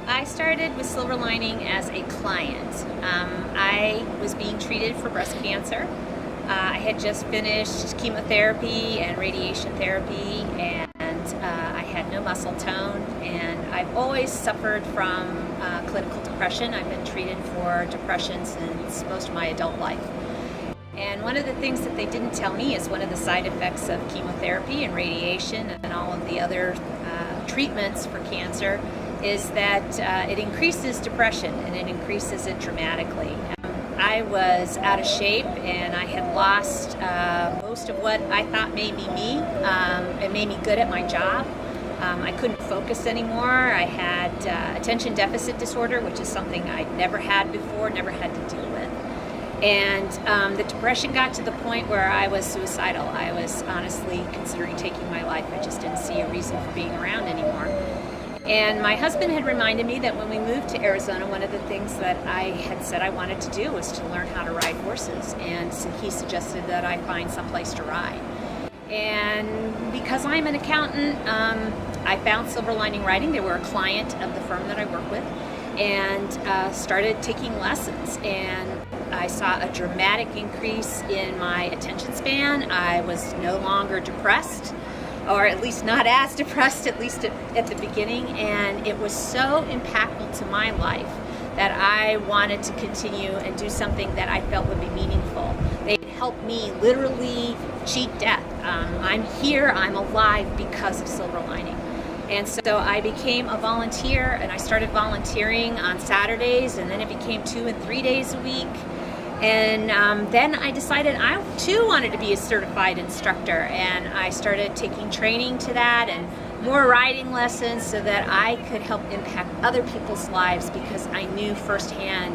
I started with Silver Lining as a client. I was being treated for breast cancer. I had just finished chemotherapy and radiation therapy, and I had no muscle tone, and I've always suffered from clinical depression. I've been treated for depression since most of my adult life. And one of the things that they didn't tell me is one of the side effects of chemotherapy and radiation and all of the other treatments for cancer is that it increases depression, and it increases it dramatically. I was out of shape, and I had lost most of what I thought made me me. It made me good at my job. I couldn't focus anymore. I had attention deficit disorder, which is something I'd never had before, never had to deal with. And the depression got to the point where I was suicidal. I was honestly considering taking my life. I just didn't see a reason for being around anymore. And my husband had reminded me that when we moved to Arizona, one of the things that I had said I wanted to do was to learn how to ride horses. And so he suggested that I find someplace to ride. And because I'm an accountant, I found Silver Lining Riding. They were a client of the firm that I work with, and started taking lessons. And I saw a dramatic increase in my attention span. I was no longer depressed, or at least not as depressed, at least at the beginning. And it was so impactful to my life that I wanted to continue and do something that I felt would be meaningful. They helped me literally cheat death. I'm here, I'm alive because of Silver Lining. And so I became a volunteer, and I started volunteering on Saturdays, and then it became 2 and 3 days a week. And then I decided I too wanted to be a certified instructor, and I started taking training to that and more riding lessons so that I could help impact other people's lives, because I knew firsthand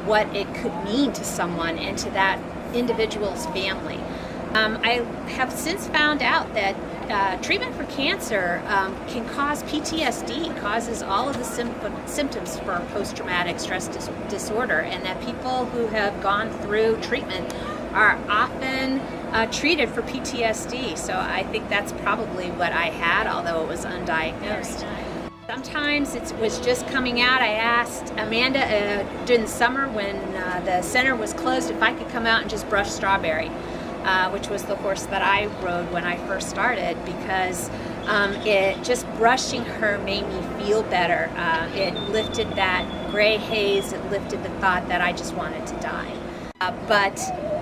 what it could mean to someone and to that individual's family. I have since found out that treatment for cancer can cause PTSD, causes all of the symptoms for post-traumatic stress disorder, and that people who have gone through treatment are often treated for PTSD. So I think that's probably what I had, although it was undiagnosed. Sometimes it was just coming out. I asked Amanda during the summer when the center was closed if I could come out and just brush Strawberry, which was the horse that I rode when I first started, because it just brushing her made me feel better. It lifted that gray haze. It lifted the thought that I just wanted to die. But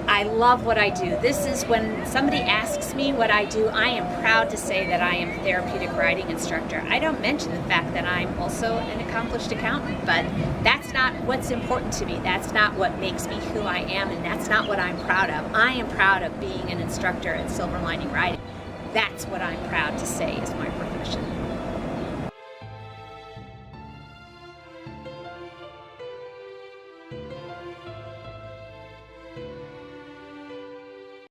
I love what I do. This is when somebody asks me what I do, I am proud to say that I am a therapeutic riding instructor. I don't mention the fact that I'm also an accomplished accountant, but that's not what's important to me. That's not what makes me who I am, and that's not what I'm proud of. I am proud of being an instructor at Silver Lining Riding. That's what I'm proud to say is my profession.